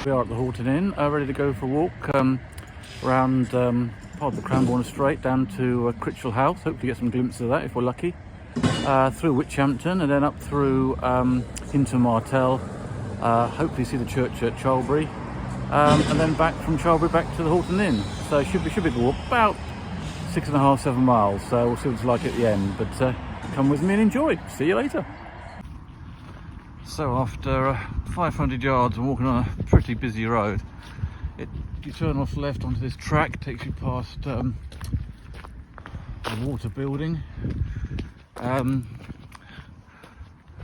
We are at the Horton Inn, ready to go for a walk around part of the Cranbourne Estate down to Critchel House. Hopefully get some glimpses of that if we're lucky. Through Hampton and then up through into Martell. Hopefully see the church at Charlbury, and then back from Charlbury back to the Horton Inn. So it should be a walk about 6.5, 7 miles. So we'll see what it's like at the end. But come with me and enjoy. See you later. So after 500 yards and walking on a pretty busy road, you turn off left onto this track, takes you past a water building.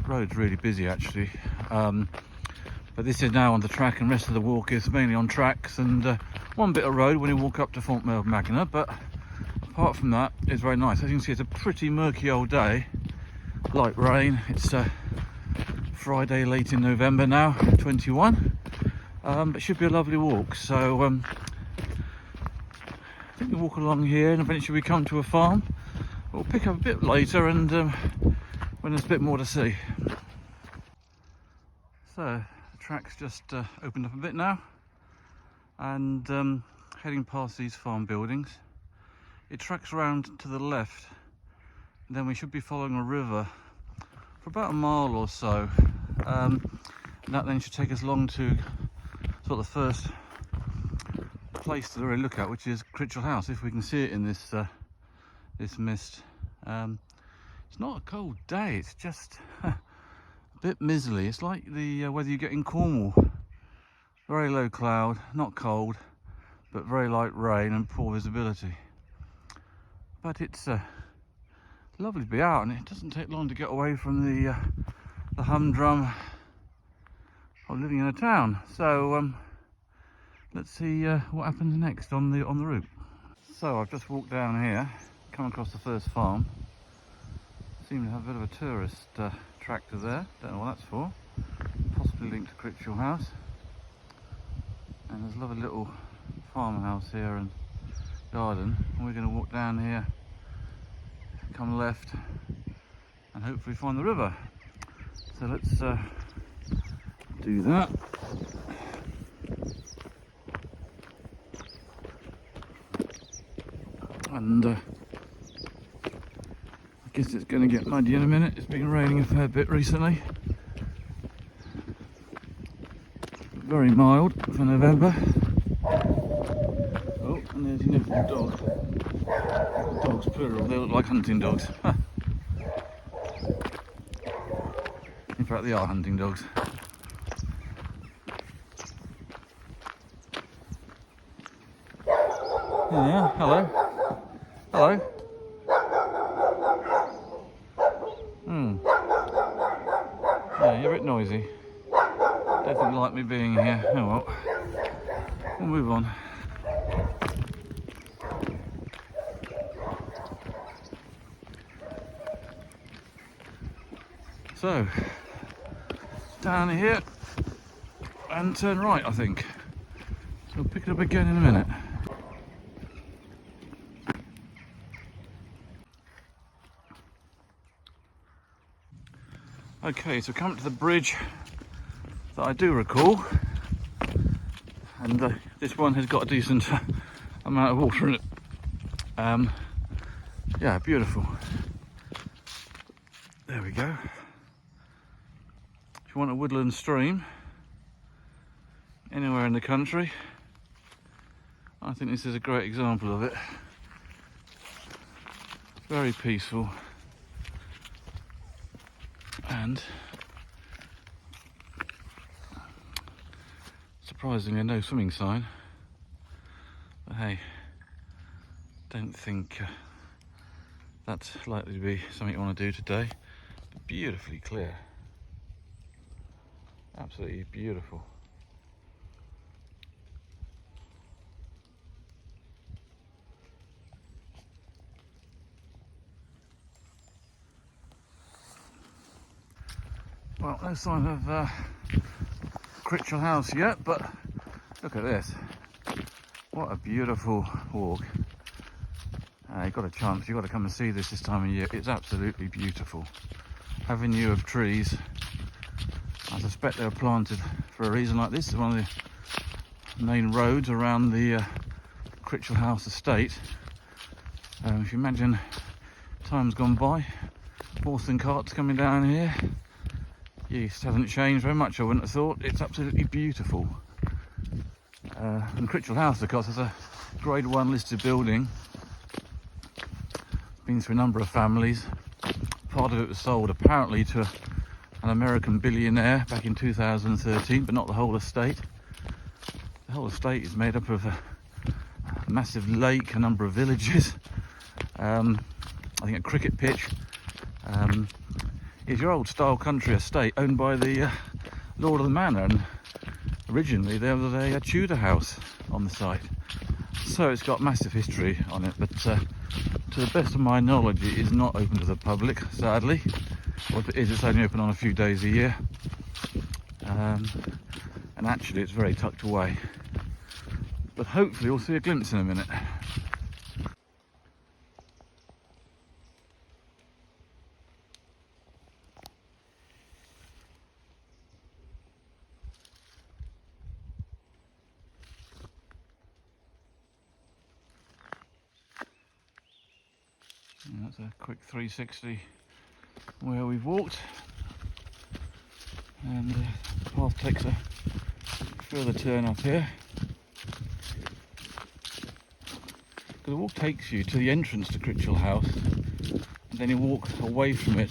Road's really busy actually, but this is now on the track and the rest of the walk is mainly on tracks and one bit of road when you walk up to Fontmell Magna, but apart from that it's very nice. As you can see, it's a pretty murky old day, light rain. It's Friday late in November now, 21, but it should be a lovely walk. So I think we walk along here and eventually we come to a farm. We'll pick up a bit later and when there's a bit more to see. So the track's just opened up a bit now and heading past these farm buildings. It tracks around to the left and then we should be following a river for about a mile or so. And that then should take us along to sort of the first place to really look at, which is Critchel House, if we can see it in this this mist. It's not a cold day, it's just a bit miserly. It's like the weather you get in Cornwall. Very low cloud, not cold, but very light rain and poor visibility. But it's lovely to be out, and it doesn't take long to get away from the humdrum of living in a town. So let's see what happens next on the route. So I've just walked down here, come across the first farm. Seem to have a bit of a tourist tractor there. Don't know what that's for. Possibly linked to Critchel House. And there's a lovely little farmhouse here and garden. And we're going to walk down here, come left, and hopefully find the river. So let's do that. And I guess it's going to get muddy in a minute. It's been raining a fair bit recently. Very mild for November. Oh, and there's your little dog. Dogs plural, they look like hunting dogs. In fact, they are hunting dogs. Yeah, hello. Hello. Yeah, you're a bit noisy. Don't think you like me being here. Oh well. We'll move on. So, down here and turn right, I think. So we'll pick it up again in a minute. Okay, so come to the bridge that I do recall, and this one has got a decent amount of water in it. Yeah, beautiful. There we go. If you want a woodland stream anywhere in the country, I think this is a great example of it. Very peaceful. And surprisingly no swimming sign, but hey, don't think that's likely to be something you want to do today. But beautifully clear, absolutely beautiful. Well, no sign of Critchel House yet, but look at this. What a beautiful walk. You've got a chance, you've got to come and see this time of year. It's absolutely beautiful. Avenue of trees. I suspect they were planted for a reason like this. It's one of the main roads around the Critchel House estate. If you imagine times gone by, horse and carts coming down here, yes, hasn't changed very much, I wouldn't have thought. It's absolutely beautiful. And Critchel House, of course, is a grade 1 listed building. Been through a number of families. Part of it was sold apparently to an American billionaire back in 2013, but not the whole estate. The whole estate is made up of a massive lake, a number of villages, I think a cricket pitch. It's your old style country estate owned by the Lord of the Manor, and originally there was a Tudor house on the site. So it's got massive history on it, but to the best of my knowledge it is not open to the public, sadly. Or if it is, it's only open on a few days a year. And actually it's very tucked away. But hopefully we'll see a glimpse in a minute. And that's a quick 360 where we've walked. And the path takes a further turn up here. The walk takes you to the entrance to Critchel House, and then you walk away from it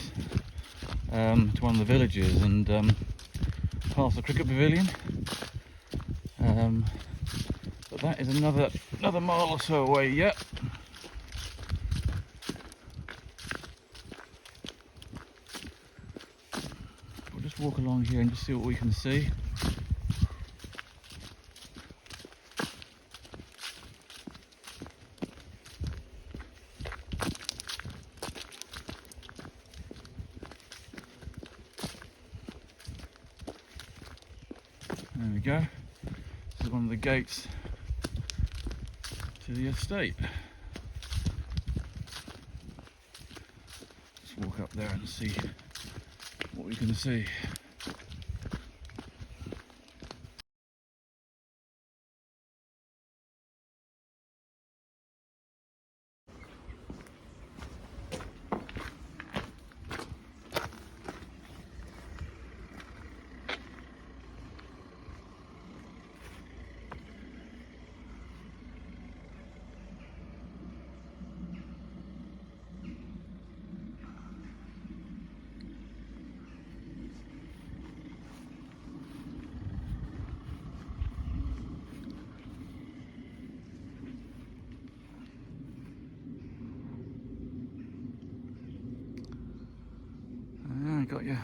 to one of the villages and past the cricket pavilion. But that is another mile or so away yet. We'll just walk along here and just see what we can see. There we go. This is one of the gates to the estate. Let's walk up there and see what we can see. Got your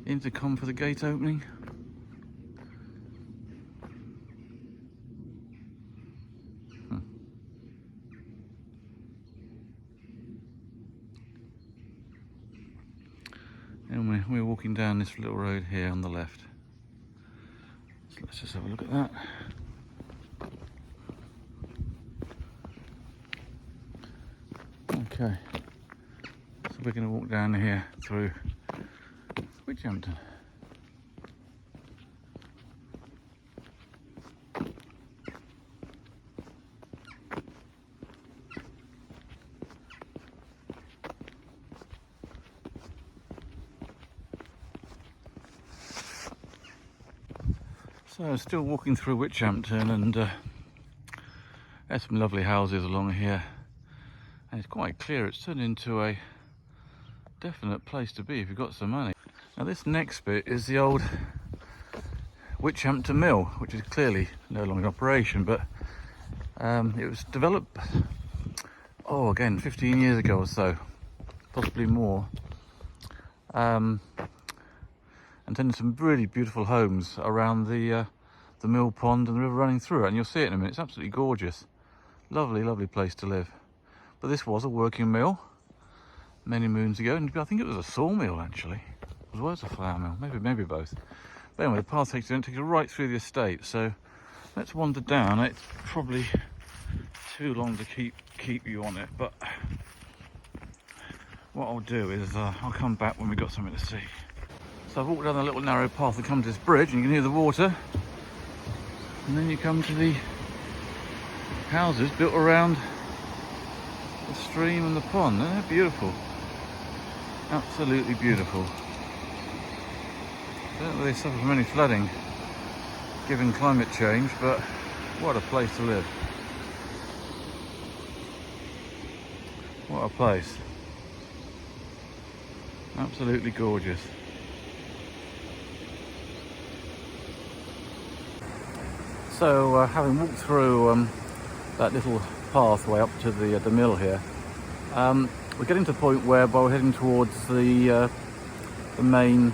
intercom for the gate opening. And we're walking down this little road here on the left. So let's just have a look at that. Okay. So we're going to walk down here through Hampton. So still walking through Hampton, and there's some lovely houses along here, and it's quite clear it's turned into a definite place to be if you've got some money. Now this next bit is the old Hampton Mill, which is clearly no longer in operation, but it was developed, again 15 years ago or so, possibly more, and then some really beautiful homes around the mill pond and the river running through it, and you'll see it in a minute. It's absolutely gorgeous, lovely place to live. But this was a working mill many moons ago, and I think it was a sawmill actually, as well as a flour mill, maybe both. But anyway, the path takes you right through the estate, so let's wander down. It's probably too long to keep you on it, but what I'll do is I'll come back when we've got something to see. So I've walked down a little narrow path and come to this bridge, and you can hear the water. And then you come to the houses built around the stream and the pond. They're beautiful. Absolutely beautiful. Don't really suffer from any flooding given climate change, but what a place to live. What a place. Absolutely gorgeous. So having walked through that little pathway up to the mill here, we're getting to the point where we're heading towards the main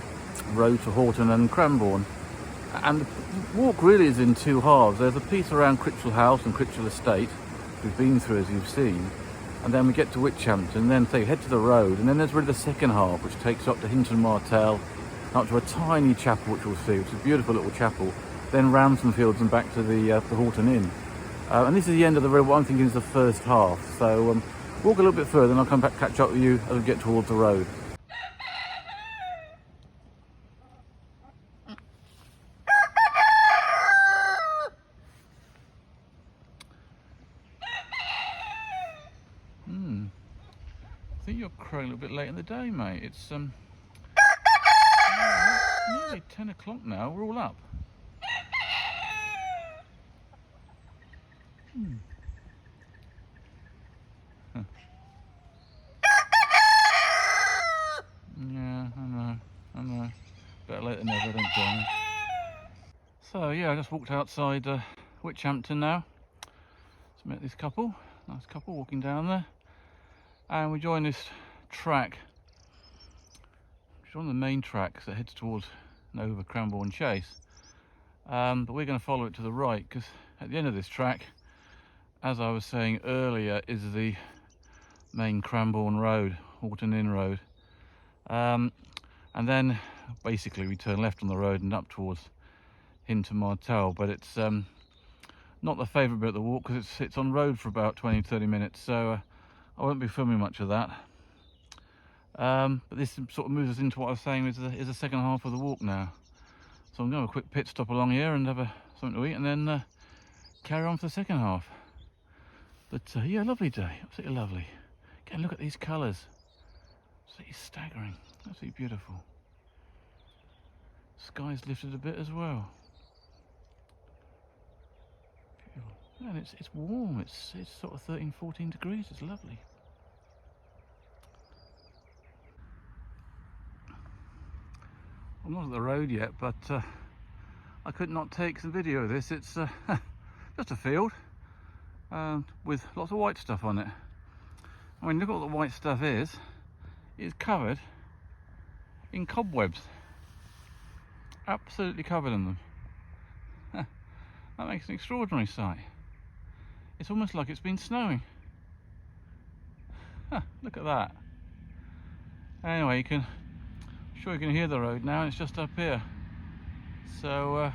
road to Horton and Cranbourne. And the walk really is in two halves. There's a piece around Critchel House and Critchel Estate we've been through, as you've seen, and then we get to Hampton, then say head to the road, and then there's really the second half, which takes up to Hinton Martell, up to a tiny chapel which we'll see, which is a beautiful little chapel, then round some fields and back to the Horton Inn. And this is the end of the road. What I'm thinking is the first half. So walk a little bit further and I'll come back, catch up with you as we get towards the road. I think you're crowing a little bit late in the day, mate. It's nearly 10 o'clock now. We're all up. Huh. Yeah, I know. Better late than never, don't you? So yeah, I just walked outside Hampton now. Just met this couple, nice couple walking down there. And we joined this track, which is one of the main tracks that heads towards Nova Cranbourne Chase. But we're going to follow it to the right, because at the end of this track, as I was saying earlier, is the main Cranbourne Road, Horton Inn Road. And then basically we turn left on the road and up towards Hinton Martell, but it's not the favourite bit of the walk because it's on road for about 20-30 minutes, so I won't be filming much of that. But this sort of moves us into what I was saying is the second half of the walk now. So I'm going to have a quick pit stop along here and have something to eat, and then carry on for the second half. But yeah, lovely day, absolutely lovely. Again, look at these colours. Absolutely staggering, absolutely beautiful. Sky's lifted a bit as well. And it's warm, it's sort of 13-14 degrees, it's lovely. I'm not at the road yet, but I could not take some video of this. It's just a field with lots of white stuff on it. I mean, look at what the white stuff is. It's covered in cobwebs. Absolutely covered in them. That makes an extraordinary sight. It's almost like it's been snowing. Look at that. Anyway, I'm sure you can hear the road now, and it's just up here. So,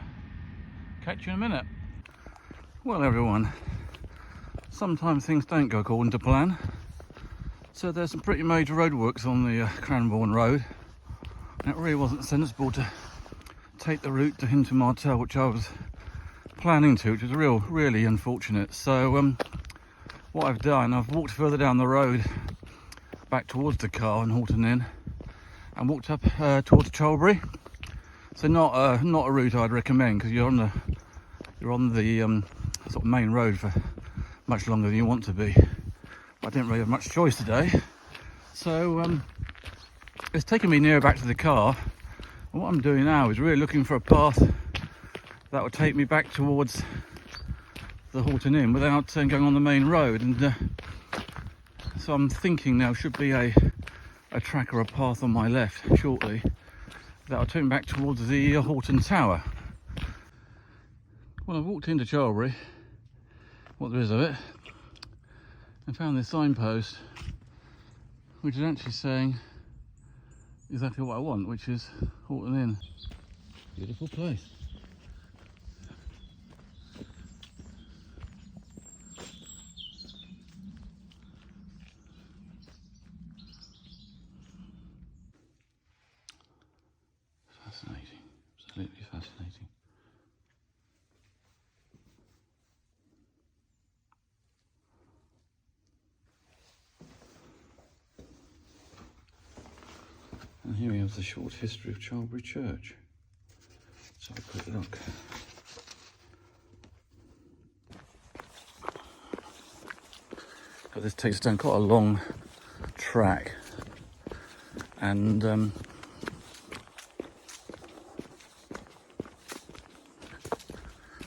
catch you in a minute. Well, everyone, sometimes things don't go according to plan. So there's some pretty major roadworks on the Cranbourne Road. And it really wasn't sensible to take the route to Hinton Martell, which I was planning to, which was really unfortunate. So what I've done, I've walked further down the road back towards the car in Horton Inn and walked up towards Chalbury. So not a route I'd recommend, because you're on the sort of main road for much longer than you want to be. But I didn't really have much choice today, so it's taken me nearer back to the car. And what I'm doing now is really looking for a path that would take me back towards the Horton Inn without going on the main road. And so I'm thinking there should be a track or a path on my left shortly that will take me back towards the Horton Tower. Well, I've walked into Chalbury, what there is of it, and found this signpost which is actually saying exactly what I want, which is Horton Inn. Beautiful place. Fascinating, absolutely fascinating. here we have the short history of Charlbury Church. Let's have a quick look. But this takes us down quite a long track, and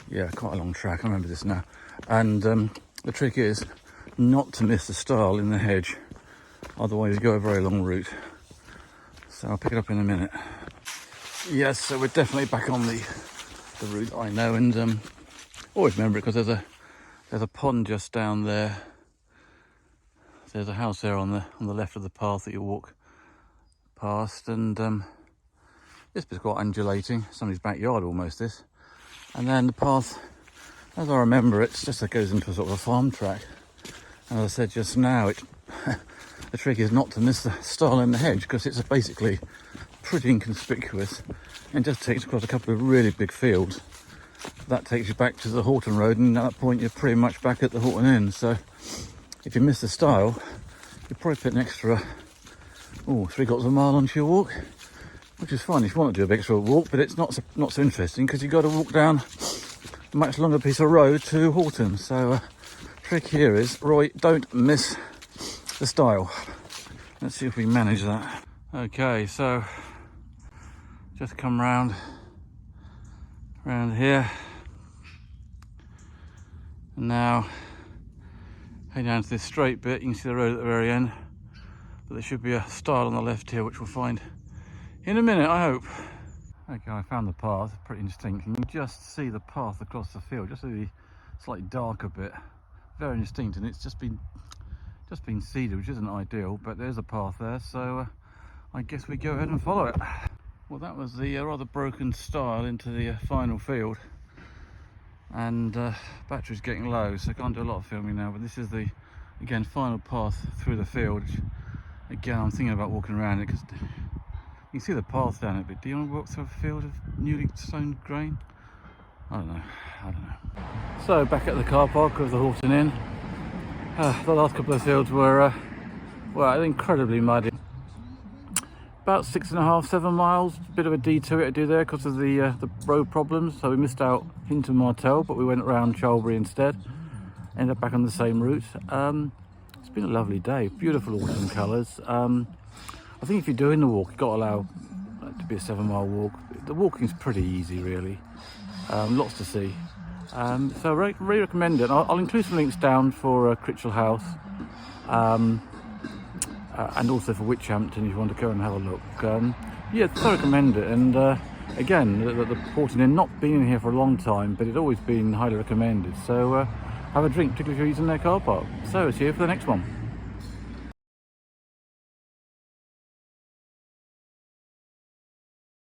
yeah, quite a long track. I remember this now. And the trick is not to miss the stile in the hedge, otherwise you go a very long route. So I'll pick it up in a minute. Yes, so we're definitely back on the route I know, and always remember it because there's a pond just down there. There's a house there on the left of the path that you walk past, and this bit's quite undulating. Somebody's backyard almost, this. And then the path, as I remember, it goes into a sort of a farm track. And as I said just now, the trick is not to miss the stile in the hedge, because it's basically pretty inconspicuous and just takes across a couple of really big fields. That takes you back to the Horton Road, and at that point you're pretty much back at the Horton Inn. So if you miss the stile, you probably put an extra 3/4 of a mile onto your walk, which is fine if you want to do a bit extra walk, but it's not so interesting because you've got to walk down a much longer piece of road to Horton. So trick here is, Roy, don't miss the stile. Let's see if we manage that. Okay, so just come round here, and now head down to this straight bit. You can see the road at the very end, but there should be a stile on the left here, which we'll find in a minute, I hope. Okay, I found the path, pretty indistinct. You can just see the path across the field, just the slightly darker bit. Very indistinct, and it's just been seeded, which isn't ideal, but there's a path there, so I guess we go ahead and follow it. Well, that was the rather broken stile into the final field, and battery's getting low, so I can't do a lot of filming now, but this is the, again, final path through the field. Again, I'm thinking about walking around it, because you can see the path down it, but do you want to walk through a field of newly sown grain? I don't know. So back at the car park of the Horton Inn. The last couple of fields were incredibly muddy. About 6.5, 7 miles. Bit of a detour to do there because of the road problems. So we missed out Hinton Martell, but we went around Charlbury instead. Ended up back on the same route. It's been a lovely day. Beautiful autumn colours. I think if you're doing the walk, you've got to allow it to be a 7-mile walk. The walking is pretty easy, really. Lots to see. So really recommend it. I'll include some links down for Critchel House, and also for Hampton if you want to go and have a look. Yeah, so recommend it. And again, the Horton Inn, not been in here for a long time, but it's always been highly recommended. So have a drink, particularly if you're using their car park. So see you for the next one.